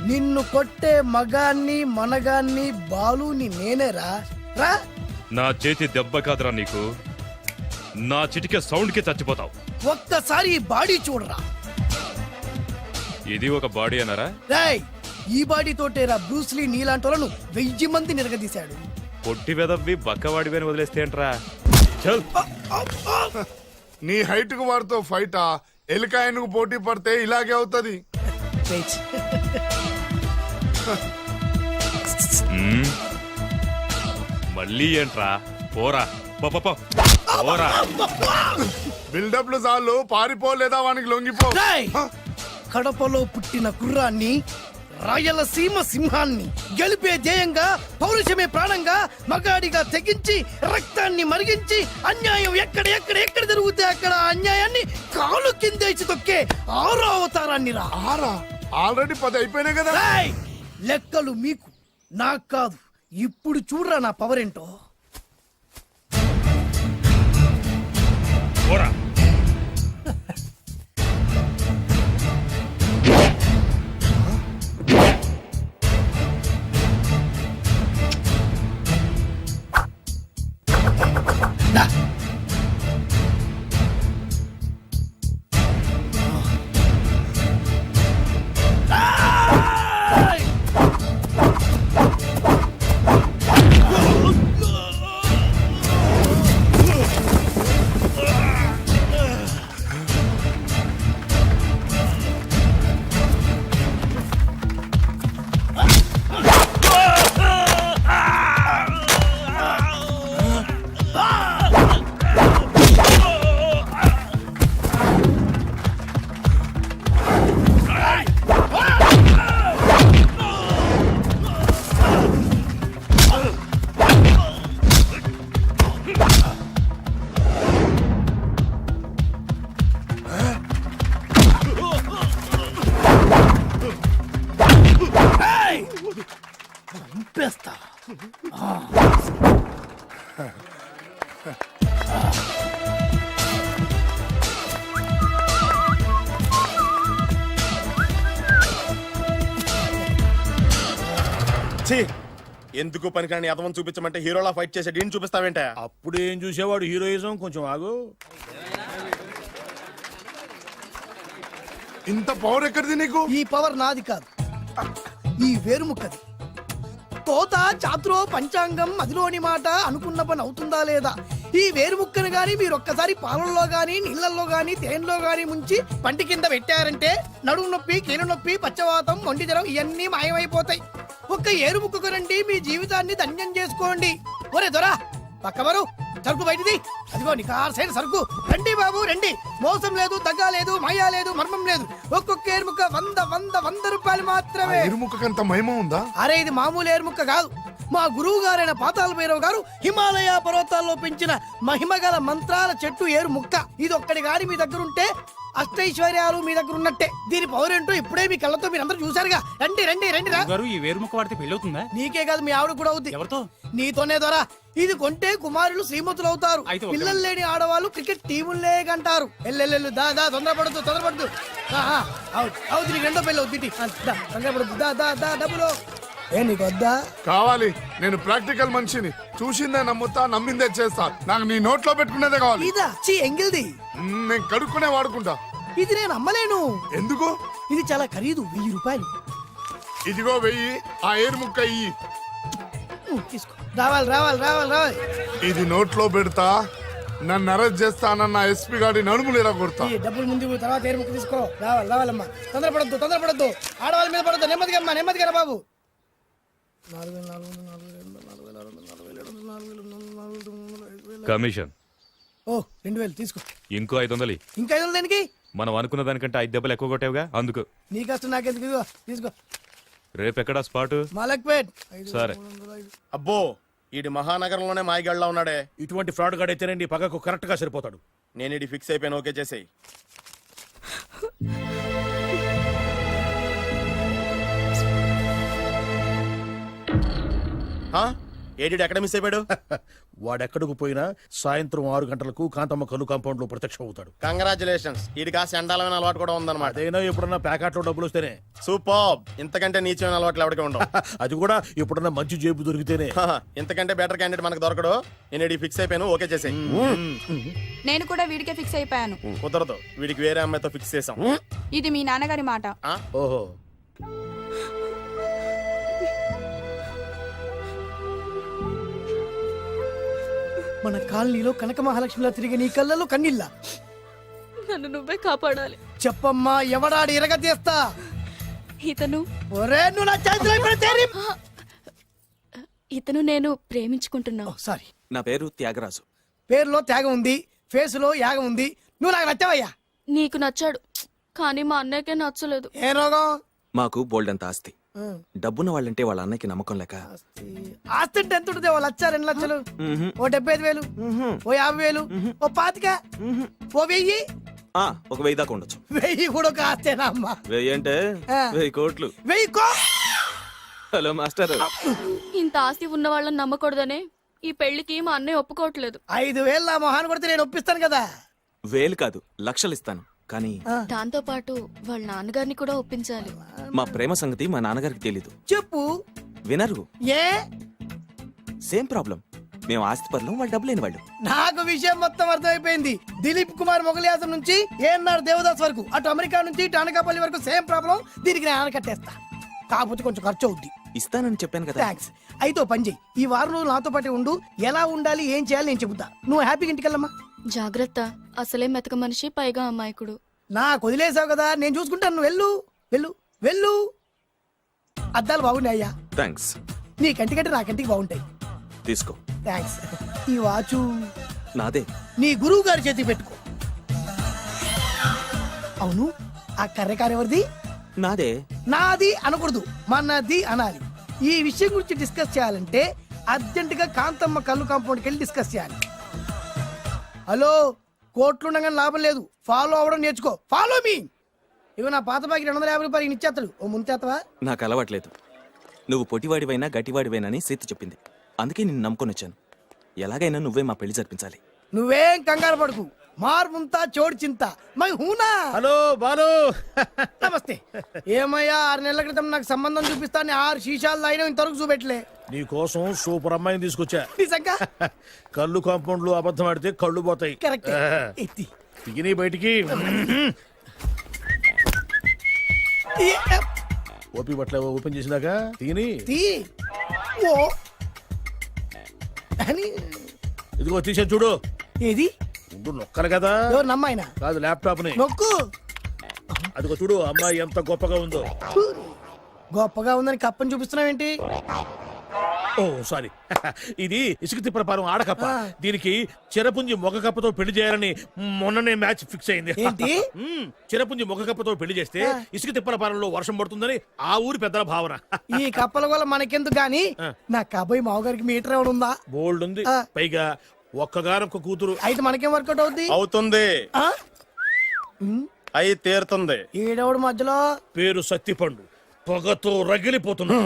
నిన్ను కొట్టే మగాన్ని మనగాన్ని బాలుని నేనేరా రా. నా చేతి దెబ్బ కాదురా నీకు, నా చిటికే సౌండ్ కి చచ్చిపోతావు. ఒక్కసారి ఈ బాడీ చూడరా. ఇది ఒక బాడీ అన్నారా? రేయ్, ఈ బాడీ తోటేరా బ్రూస్లీ నీలాంటి వాళ్ళను 1000 మంది నిరగదీశాడు. పొట్టి వెదవ్వి బక్కవాడివని వదిలేస్తే ఏంట్రా? చల్. నీ హైట్ కు వారితో ఫైటా? ఎలికాయనకు పోటీ పడితే ఇలాగే అవుతది. మళ్ళీ ఏంట్రా? పోరా పోరా. బిల్డప్లు చాలు, పారిపోలేదా వానికి లొంగిపో. రేయ్, కడపలో పుట్టిన కుర్రాన్ని, రాయలసీమ సింహాన్ని గెలిపే ధ్యేయంగా, పౌరుషమే ప్రాణంగా, మగాడిగా తెగించి రక్తాన్ని మరిగించి అన్యాయం ఎక్కడ ఎక్కడ ఎక్కడ జరుగుతే అక్కడ అన్యాయాన్ని కాలు కిందేసి తొక్కే 6వ అవతారాన్ని రా. ఆల్రెడీ 10 అయిపోయినాయి కదా. రేయ్, లెక్కలు మీకు నాకు కాదు. ఇప్పుడు చూడరా నా పవర్ ఏంటో. పోరా. చంపేస్తా. ఎందుకు పనికిరాని అదవం చూపించమంటే హీరోలా ఫైట్ చేసే డీన్ చూపిస్తావేంటే? అప్పుడు ఏం చూసేవాడు హీరోయిజం. కొంచెం ఆగు. ఇంత పవర్ ఎక్కడిది నీకు? ఈ పవర్ నాది కాదు, ఈ వేరుముక్కది. తోత చాతురో పంచాంగం అదిలోని మాట అనుకున్న పని అవుతుందా లేదా? ఈ వేరుముక్కను గాని మీరు ఒక్కసారి పాలల్లో గాని నీళ్లలో గాని తేనెలో గాని ముంచి పంటి కింద పెట్టారంటే నడుము నొప్పి, కీలు నొప్పి, పచ్చవాతం, మొండి జ్వరం ఇవన్నీ మాయమైపోతాయి. ఒక్క ఏరుముక్కకు రండి, మీ జీవితాన్ని ధన్యం చేసుకోండి. ఒరే దొరా, పక్కవరు సరుకు బయటిది. అదిగో నికార్సైన సరుకు. రండి బాబు రండి. మోసం లేదు, దగ్గ లేదు, మాయా లేదు, మర్మం లేదు. ఒక్కొక్క ఏరుముక్క 100 రూపాయలు మాత్రమే. ఎరుముకంత మహిమ ఉందా? అరే, ఇది మామూలు ఏరుముక్క కాదు. మా గురువు గారైన పాతాళ భైరవ్ గారు హిమాలయ పర్వతాల్లో పెంచిన మహిమగల మంత్రాల చెట్టు ఏరు ముక్క. ఇది ఒక్కడి గాడి మీ దగ్గర ఉంటే అష్టైశ్వర్యాలు మీ దగ్గర ఉన్నట్టే. దీని పవర్ ఏంటో ఇప్పుడే మీ కళ్ళతో మీరు అందరూ చూసారుగా. రండి రండి రండి రా. ఈ వేరుముక్క వాడితే పెళ్లి అవుతుందా? నీకే కాదు, మీ ఆవిడ కూడా అవుద్ది. ఎవరితో? నీతోనే ద్వారా. ఇది కొంటే కుమారులు శ్రీమంతులు అవుతారు. పిల్లలు లేని ఆడవాళ్ళు క్రికెట్ టీములే కంటారు. ఎల్లెల్లెల్లు దా తొందరపడద్దు. అవుతుంది, నీకు రెండో పెళ్ళి అవుతుంది. తొందరపడద్దు, దా డబ్బులు. ఏ నీకు వద్దా? కావాలి. నేను ప్రాక్టికల్ మనిషిని. చూసిందే నమ్ముతా, నమ్మిందే చేస్తా. నాకు నీ నోట్లో పెట్టుకునేదే కావాలి. ఇదా ఎంగిల్ది? నేను కడుక్కునే వాడుకుంటా. ఇది నేను అమ్మలేను. ఎందుకు? ఇది చాలా ఖరీదు, 1000 రూపాయలు. ఇదిగో 1000. ఆ ఏరు ముక్క ఇయ్యి. తీసుకో. రావాలి. ఇది నోట్లో పెడతా, నన్ను అరెస్ట్ చేస్తానన్న ఎస్పీ గాడి నడుములు ఇలా కొడతా. ఈ డబ్బులు ముందు తర్వాత ఏరు ముక్క తీసుకో. రావాలమ్మా. తొందరపడద్దు. ఆడవాళ్ళ మీద పడద్దు. నెమ్మదిగా రా బాబు. 4,000 కమిషన్. ఓ 2,000 తీసుకో. ఇంకో 500. ఇంకా 500 దేనికి? మనం అనుకున్న దానికంటే 5 దెబ్బలు ఎక్కువ కొట్టావుగా, అందుకు. నీ కష్టం నాకెందుకు? ఇదిగో తీసుకో. రేపెక్కడా స్పాట్? మలక్పేట్. సరే. అబ్బో, ఈడి మహానగరంలోనే మాయగాళ్ళ ఉన్నాడే. ఇటువంటి ఫ్రాడ్ గాడు అయితేనండి పగకు కరెక్ట్ గా సరిపోతాడు. నేను ఇది ఫిక్స్ అయిపోయాను. ఓకే చేసేయి. ఏడి ఎక్కడ మిస్ అయిపోయాడు? వాడెక్కడికి పోయినా సాయంత్రం 6 గంటలకు కాంతమ్మ కల్లు కాంపౌండ్ లో ప్రత్యక్షం అవుతాడు. కంగ్రాచులేషన్స్, వీడికి ఆ చండాలమైన అలవాటు కూడా ఉందన్నమాట. అదైనా ఎప్పుడన్నా ప్యాకెట్లో డబ్బులు వస్తేనే. సూపర్, ఇంతకంటే నీచమైన అలవాట్లు ఎవరికి ఉండవు. అది కూడా ఎప్పుడన్నా మంచి జేబు దొరికితేనే. ఇంతకంటే బెటర్ క్యాండిడేట్ మనకు దొరకడు. నేను ఫిక్స్ అయిపోయాను, ఓకే చేసేయ్. నేను కూడా వీడికే ఫిక్స్ అయిపోయాను. కుదరదు, వీడికి వేరే అమ్మాయితో ఫిక్స్ చేసాం. ఇది మీ నాన్నగారి మాట. ఓహో, మన కాలనీలో కనక మహాలక్ష్మిలా తిరిగి నీ కళ్ళలో కన్నీళ్ళ. నన్ను నువ్వే కాపాడాలి. చెప్పమ్మా, ఎవడాడి ఎరగ తీస్తా. ఇతను ఒరే నువ్వు నా చేతిలో పెడితే ఇతను నేను ప్రేమించుకుంటున్నావు. సారీ, నా పేరు త్యాగరాజు. పేరులో త్యాగం ఉంది, ఫేసులో యాగం ఉంది. నువ్వు నాకు నచ్చావయ్యా. నీకు నచ్చాడు, కానీ మా అన్నయ్యకే నచ్చలేదు. ఏ రోగం? మాకు బోల్డంత ఆస్తి. డబ్బున్న వాళ్ళంటే వాళ్ళ అన్నకి నమ్మకం లేక ఆస్తి అంటే ఎంత ఉంటుంది? 1,00,000, 2 లక్షలు, ఓ 75,000, ఓ 50,000, ఓ 25,000, ఓ 1000. ఒక 1000 దాకా ఉండొచ్చు. 1000 కూడా ఒక ఆస్తేనా అమ్మా? 1000 అంటే ఆ. 1000 కోట్లు. 1000 హలో మాస్టర్. ఇంత ఆస్తి ఉన్న వాళ్ళని నమ్మకూడదనే ఈ పెళ్లికి మా అన్నయ్య ఒప్పుకోవట్లేదు. 5,000 నా మొహాన్ని కొడితే నేను ఒప్పిస్తాను కదా. 1000 కాదు, లక్షలు ఇస్తాను. కానీ దాంతో పాటు వాళ్ళ నాన్నగారిని కూడా ఒప్పించాలి. మా ప్రేమ సంగతి మా నాన్నగారికి తెలీదు. చెప్పు. వినరు. ఏ? Same problem. మేము ఆస్తి పరులం, వాళ్ళు డబ్బు లేని వాళ్ళు. నాకు విషయం మొత్తం అర్థమైపోయింది. దిలీప్ కుమార్ మొగలియాసం నుంచి ఏఎన్ఆర్ దేవదాస్ వరకు, అటు అమెరికా నుంచి ఇటు అనకాపల్లి వరకు సేమ్ ప్రాబ్లం. దీనికి నేను ఆనకట్టేస్తా, కాకపోతే కొంచెం ఖర్చు అవుద్ది. ఇస్తానని చెప్పాను కదా. థ్యాంక్స్. అయితే ఓ పని చెయ్యి, ఈ వారం రోజులు నాతో పాటే ఉండు. ఎలా ఉండాలి, ఏం చేయాలి నేను చెబుతా. నువ్వు హ్యాపీగా ఇంటికెళ్ళమ్మా. జాగ్రత్త, అసలే మెతక మనిషి, పైగా అమాయకుడు. నాకు వదిలేసావు కదా, నేను చూసుకుంటాను. నువ్వు వెళ్ళు వెళ్ళు వెళ్ళు. అద్దాలు బాగున్నాయ్యా. థ్యాంక్స్. నీ కంటికంటే నా కంటికి బాగుంటాయి. తీసుకో. థ్యాంక్స్. ఈ వాచు నాదే. నీ గురువు గారి చేతికి పెట్టుకో. అవును, ఆ కర్రెకారు ఎవరిది? నాదే. నాది అనకూడదు, మనది అనాలి. ఈ విషయం గురించి డిస్కస్ చేయాలంటే అర్జెంట్ గా కాంతమ్మ కళ్ళు కాంపౌండ్కి వెళ్ళి డిస్కస్ చేయాలి. హలో, కోట్లుండగానే లాభం లేదు. ఫాలో అవ్వడం నేర్చుకో. Follow me. ఇవి నా పాత బాకి 250 రూపాయలు ఇచ్చేస్తాడు. ఓ ముంతేత్తవా? నాకు అలవాట్లేదు. నువ్వు పొట్టివాడివైనా గట్టివాడివైనా అని సీత చెప్పింది. అందుకే నిన్ను నమ్ముకొని వచ్చాను. ఎలాగైనా నువ్వే మా పెళ్లి జరిపించాలి. నువ్వేం కంగారు పడుకు. మార్ ముంతా చోడు చింత మై హూనా. హలో బాలు. నమస్తే. ఏమయ్యా, 6 నెలల క్రితం నాకు సంబంధం చూపిస్తాను 6 శీషాలు అయినా ఇంతవరకు చూపెట్టలే. నీ కోసం సూపర్ అమ్మాయిని తీసుకొచ్చా. నిజంగా? కళ్ళు కాంపౌండ్ లో అబద్ధం ఆడితే కళ్ళు పోతాయి. కరెక్ట్. ఎత్తి దిగిని బయటికి. ఓపి బట్ల ఓపెన్ చేసినాక దిగిని. తీ. ఓ అని. ఇదిగో తీసే చూడు. ఏది? ఉండు, నొక్కలు కదా. ఎవరు నమ్మాయినా? కాదు, ల్యాప్టాప్ ని నొక్కు. అదిగో చూడు, అమ్మాయి ఎంత గొప్పగా ఉందో. గొప్పగా ఉందని కప్పని చూపిస్తున్నావేంటి? ఓ సారీ. ఇది ఇసుక తిప్పల పారం ఆడకప్ప. దీనికి చిరపుంజి మొగ కప్పతో పెళ్లి చేయాలని మొన్ననే మ్యాచ్ ఫిక్స్ అయింది. ఏంటి? చిరపుంజి మొగ కప్పతో పెళ్లి చేస్తే ఇసుక తిప్పల పారంలో వర్షం పడుతుందని ఆ ఊరి పెద్దల భావన. ఈ కప్పల వల్ల మనకెందుకు గాని, నా కాబోయే మావగారికి మీటర్ ఎవడు ఉందా? బోల్డ్ ఉంది. పైగా ఒక్కగానొక్క కూతురు. అయితే మనకేం వర్కౌట్ అవుద్ది? అవుతుంది, ఆ? అయి తీరుతుంది. ఈడెవడు మధ్యలో? పేరు సత్తిపండు. పొగతో రగిలిపోతున్నా.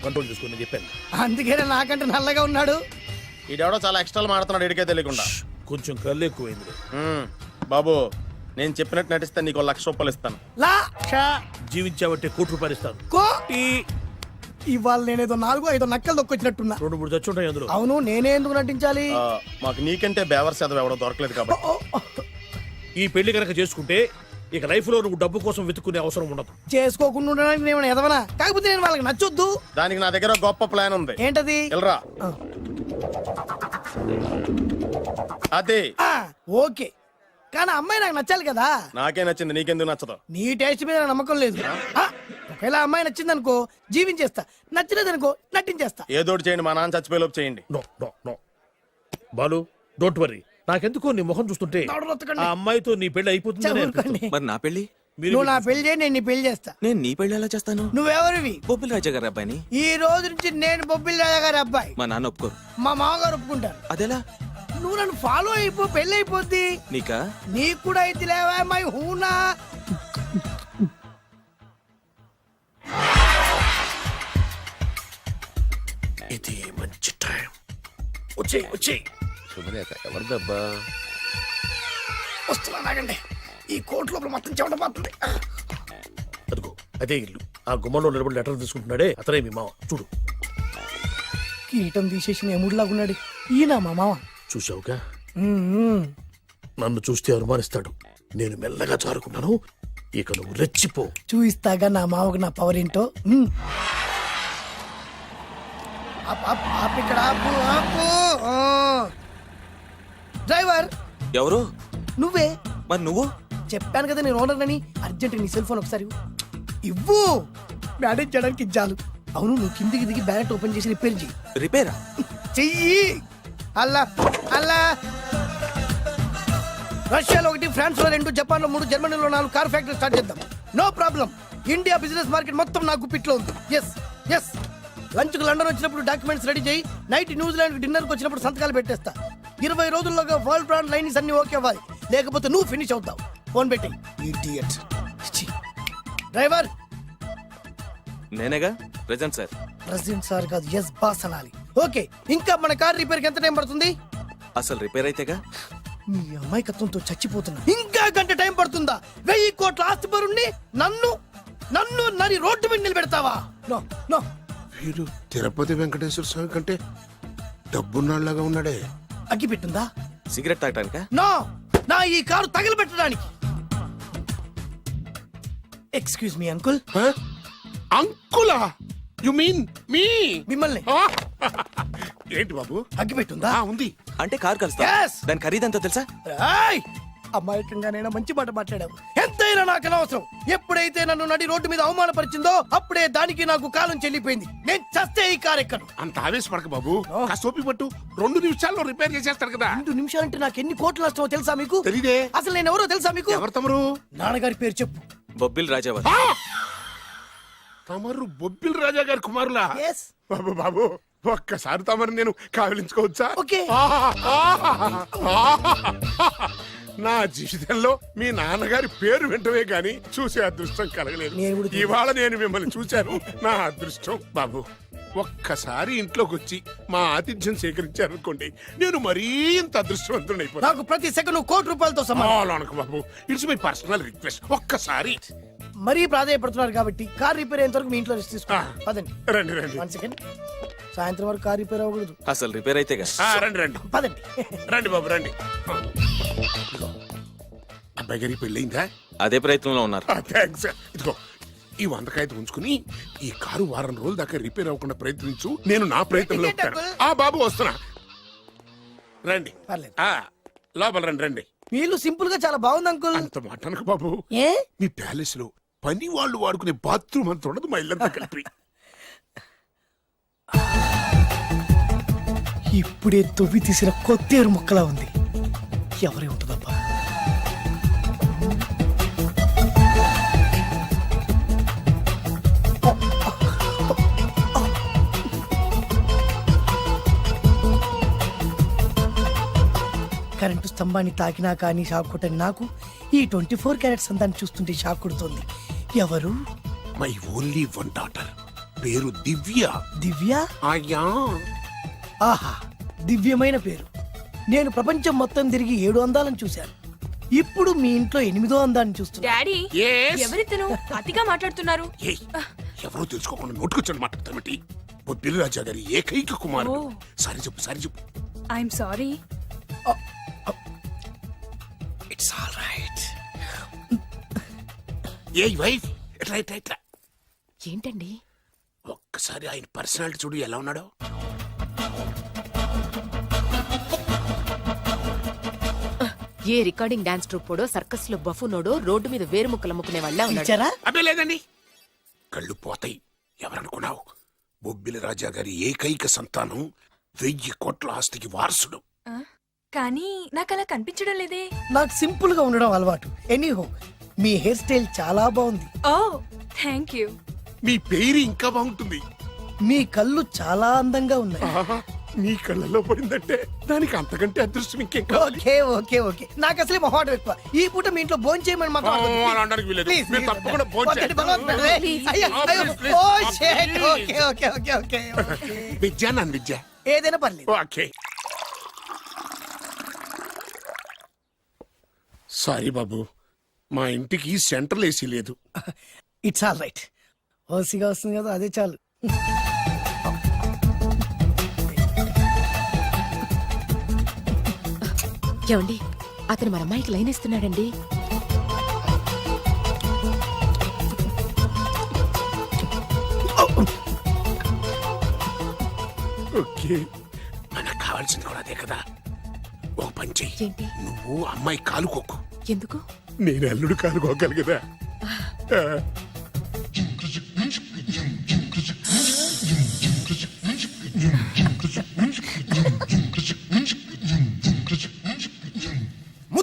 కంట్రోల్ చేసుకుని చెప్పాను. అందుకేనే నాకంటే నల్లగా ఉన్నాడు. ఈడెవడో చాలా ఎక్స్ట్రా మాడుతున్నాడు, ఇడికే తెలియకుండా. కొంచెం కళ్ళు ఎక్కువైంది. బాబు, నేను చెప్పినట్టు నటిస్తే నీకు 1,00,000 రూపాయలు ఇస్తాను. లా జీవించావంటే ₹1,00,000 ఇస్తాను. కో. ఇవాళ నేనేదో 4-5 నక్కలు దొక్కొచ్చినట్టున్నా. 2-3 చచ్చుంటాయి అందులో. అవును, నేనే ఎందుకు నటించాలి? మాకు నీకంటే బేవర్ చదువు ఎవడో దొరకలేదు కాబట్టి. ఈ పెళ్లి కనుక చేసుకుంటే ఇక లైఫ్ లో నువ్వు డబ్బు కోసం వెతుక్కునే అవసరం ఉండదు. చేసుకోకుండా ఉండడానికి నేను ఎదవనా? కాకపోతే నేను వాళ్ళకి నచ్చొద్దు. దానికి నా దగ్గర గొప్ప ప్లాన్ ఉంది. ఏంటది? వెళ్ళరా. అదే. ఓకే, కానీ అమ్మాయి నాకు నచ్చాలి కదా. నాకే నచ్చింది, నీకెందుకు నచ్చదు? నీ టేస్ట్ మీద నాకు నమ్మకం లేదు. ఒకవేళ అమ్మాయి నచ్చింది అనుకో, జీవించేస్తా. నచ్చలేదనుకో, నటించేస్తా. ఏదోటి చేయండి, మా నాన్న చచ్చిపోయేలోపు చేయండి. No no no Balu, don't worry. నాకెందుకో నీ ముఖం చూస్తుంటే ఆ అమ్మాయితో నీ పెళ్లి అయిపోతుందని అనిపిస్తుంది. మరి నా పెళ్లి? నువ్వు నా పెళ్లి చేయి, నేను నీ పెళ్లి చేస్తా. నేను నీ పెళ్లి ఎలా చేస్తాను? నువ్వెవరివి? బొబ్బిలి రాజా గారి అబ్బాయిని. ఈ రోజు నుంచి నేను బొబ్బిలి రాజా గారి అబ్బాయి. మా నాన్న ఒప్పుకోరు. మా మామగారు ఒప్పుకుంటారు. అదెలా? నువ్వు నన్ను ఫాలో అయిపో, పెళ్లి అయిపోద్ది. నీకా? నీకు కూడా అయితే లేవా మై హూనా. ఇది మంచి టైం. వచ్చే శుభలేఖ ఎవరిదబ్బా? వస్తున్నా నాగండి ఈ కోర్టు లోపల మొత్తం చెమట పోతుంది. అదిగో అదే ఇల్లు. ఆ గుమ్మంలో నిలబడి లెటర్ తీసుకుంటున్నాడే అతనే మీ మామ. చూడు. కీటం తీసేసిన ఎముడిలాగున్నాడు ఈయన మా మామ. చూసావుగా, మ్మ్. నన్ను చూస్తే అనుమానిస్తాడు. నేను మెల్లగా జారుకున్నాను. ఇక నువ్వు రెచ్చిపో. చూయిస్తాగా నా మామకు నా పవర్ ఏంటో. మ్మ్. ఆపు ఇక్కడ, ఆపు. ఆ. డ్రైవర్ ఎవరు? నువ్వే. మరి నువ్వు? చెప్పాను కదా నేను ఓనర్ అని. అర్జెంట్ నీ సెల్ ఫోన్ ఒకసారి ఇవ్వు. మేనేజ్ చేయడానికి ఇచ్చాను. అవును, నువ్వు కిందికి దిగి బ్యానెట్ ఓపెన్ చేసి రిపేర్ చెయ్యి. రిపేరా? చెయ్యి. అల్లా అల్లా. రష్యాలో 1, ఫ్రాన్స్ లో 2, జపాన్ లో 3, జర్మనీలో 4 కార్ ఫ్యాక్టరీ స్టార్ట్ చేద్దాం. No problem. India business market మొత్తం నా గుప్పిట్లో ఉంది. ఎస్ లంచ్ కు లండన్ వచ్చినప్పుడు డాక్యుమెంట్స్ రెడీ చేయి. నైట్ న్యూజిలాండ్ డిన్నర్ కి వచ్చినప్పుడు సంతకాలు పెట్టేస్తా. 20 రోజుల్లోగా వరల్డ్ బ్రాండ్ లైన్స్ అన్ని ఓకే అవ్వాలి, లేకపోతే నువ్వు ఫినిష్ అవుతావు. ఫోన్ పెట్టి ఇడియట్. డ్రైవర్. నేనేగా ప్రెజెంట్ సార్. ప్రెసిడెంట్ సార్ కాదు, ఎస్ బాస్ అనాలి. ఓకే, ఇంకా మన కార్ రిపేర్ కి ఎంత టైం పడుతుంది? అసలు రిపేర్ అయితేగా. మీ అమాయకత్వంతో చచ్చిపోతున్నా. ఇంకా గంట టైం పడుతుందా? 1000 కోట్ల ఆస్తి పరుణ్ణి నన్ను నరి రోడ్డు మీద నిలబెడతావా? No no. వీడు తిరుపతి వెంకటేశ్వర స్వామి కంటే డబ్బున్నాళ్ళగా ఉన్నాడే. అగ్గి పెట్టిందా? సిగరెట్ తాగటానికా? నో, నా ఈ కారు తగలబెట్టడానికి. Excuse me uncle. అంకులా? You mean me? మిమ్మల్ని. ఏంటి బాబు? అగ్గి పెట్టుందా? ఉంది. అంటే కార్ కలుస్తా. Yes. దాని ఖరీదంతా తెలుసా? రాయ్, అమాయకంగా నేను మంచి మాట మాట్లాడావు. ఎంతైనా నాకు అనవసరం. ఎప్పుడైతే నన్ను నడి రోడ్డు మీద అవమానపరిచిందో అప్పుడే దానికి నాకు కాలం చెల్లిపోయింది. నేను చస్తే ఈ కారు ఎక్కను. అంత ఆవేశపడక బాబు. కాస్త ఓపిక పట్టు. 2 నిమిషాల్లో రిపేర్ చేసేస్తాడు కదా. 2 నిమిషాలంటే నాకు ఎన్ని కోట్ల నష్టమో తెలుసా మీకు? తెలీదే. అసలు నేను ఎవరో తెలుసా మీకు? ఎవరు తమరు? నాన్నగారి పేరు చెప్పు. బొబ్బిల్ రాజావారి. తమరు బొబ్బిల్ రాజా గారి కుమారులా? Yes. బాబు బాబు, ఒక్కసారి తమరు నేను కావలించుకోవచ్చా? ఓకే. నా జీవితంలో మీ నాన్నగారి పేరు వింటమే గాని చూసే అదృష్టం కలగలేదు. నేను కూడా చూడలేదు. ఇవాళ నేను మిమ్మల్ని చూశాను. నా అదృష్టం. బాబు, ఒక్కసారి ఇంట్లోకి వచ్చి మా ఆతిథ్యం సేకరించారనుకోండి, నేను మరీ ఇంత అదృష్టవంతుడైపోతాను. నాకు ప్రతి సెకండ్ 1 కోటి రూపాయలతో సమానం. అనకు బాబు, ఇట్స్ మై పర్సనల్ రిక్వెస్ట్. ఒక్కసారి మరీ ప్రాధాయపడుతున్నారు కాబట్టి కార్ రిపేర్ అయ్యేంత వరకు మీ ఇంట్లో రెస్ట్ తీసుకో. పదండి. రండి రండి. 1 సెకండ్. సాయంత్రం వరకు కార్ రిపేర్ అవ్వకూడదు. అసలు రిపేర్ అయితేగా. రండి రండి పదండి. రండి బాబు రండి. అబ్బాయి గారి పెళ్ళయిందా? అదే ప్రయత్నంలో ఉన్నారు. థ్యాంక్స్. ఇదిగో ఈ 100 కాగితం ఉంచుకుని ఈ కారు వారం రోజుల దాకా రిపేర్ అవ్వకుండా ప్రయత్నించు. నేను నా ప్రయత్నంలో ఉంటాను. బాబు వస్తున్నా. రండి. పర్లేదు. లోపల రండి రండి. వీళ్ళు సింపుల్ గా చాలా బాగుంది అంకుల్. అంత మాట అనకు బాబు. ఏ? మీ ప్యాలెస్ లో పని వాళ్ళు వాడుకునే బాత్రూమ్ అంత ఉండదు. మా ఇల్లంతా కలిపి. ఇప్పుడే తొవ్వి తీసిన కొత్తేరు ముక్కలా ఉంది. ఎవరే ఉంటుందబ్బా? కరెంటు స్తంభాన్ని తాకినా కానీ షాక్ కొట్టని నాకు ఈ 24 క్యారెట్స్ అందాన్ని చూస్తుంటే షాక్ కొడుతోంది. ఎవరు? My only 1 daughter. పేరు దివ్య. దివ్య? అయ్యా. ఆహా, దివ్యమైన పేరు. నేను ప్రపంచం మొత్తం తిరిగి 7 అందాలను చూశాను. ఇప్పుడు మీ ఇంట్లో 8వ అందాన్ని చూస్తున్నా. Daddy, Yes? ఎవరితను అతిగా మాట్లాడుతున్నారు? ఏయ్, ఎవరో తెలుసుకోకుండా నోటుకొచ్చాడు మాట్లాడతామటి. బొబ్బిలి రాజా గారి ఏకైక కుమారుడు. సారీ చెప్పు, సారీ చెప్పు. I'm sorry. It's all right. A wife, ఎట్రా ఎట్రా ఎట్రా. ఏంటండి? ఒక్కసారి ఆయన పర్సనాలిటీ చూడు ఎలా ఉన్నాడో. ఏ రికార్డింగ్ డాన్స్ ట్రూపోడో సర్కస్ లో బఫునోడో రోడ్డు మీద వేరు ముక్కలు అమ్ముకునే వాళ్ళ ఉన్నాడు. ఇచ్చారా? అబ్బే లేదండి. కళ్ళు పోతాయి. ఎవరనుకున్నావు? బొబ్బిలి రాజా గారి ఏకైక సంతానం 1000 కోట్ల ఆస్తికి వారసుడు. కానీ నాకు అలా కనిపించడం లేదే. నాకు సింపుల్ గా ఉండడం అలవాటు. ఎనీహో, మీ హెయిర్ స్టైల్ చాలా బాగుంది. ఓ, థ్యాంక్ యూ. మీ పేరు ఇంకా బాగుంటుంది. మీ కళ్ళు చాలా అందంగా ఉన్నాయి. ఆహా, నీ కళ్ళలో పడిందంటే దానికి అంతకంటే అదృష్టం ఇంకేం కావాలి? Okay okay okay. నాకు అసలే మొహాటం ఎక్కువ. ఈ పూట మీ ఇంట్లో భోజనం చేయమని మాత్రం అనవద్దు. అలా అనడానికి వీలేదు. Please, మీరు please. తప్పకుండా భోంచేయండి. ఒక్కటి బలవంతం. అయ్యో, అయ్యో. Please, oh please. shit. Okay okay okay okay. Vidya నన్ను విద్య. ఏదైనా పర్లేదు. ఓకే. సారీ బాబు, మా ఇంటికి సెంట్రల్ ఏసీ లేదు. It's all right. ఓసిగా వస్తుంది కదా, అదే చాలు. ఏమండి, అతను మన అమ్మాయికి లైన్ ఇస్తున్నాడండి. ఓకే, మనకు కావాల్సింది కూడా అదే కదా. ఒక పని చెయ్యి, ఏంటి? నువ్వు అమ్మాయి కాలు కొక్కు, ఎందుకు? నేను అల్లుడు కాలు కొక్కాలి కదా.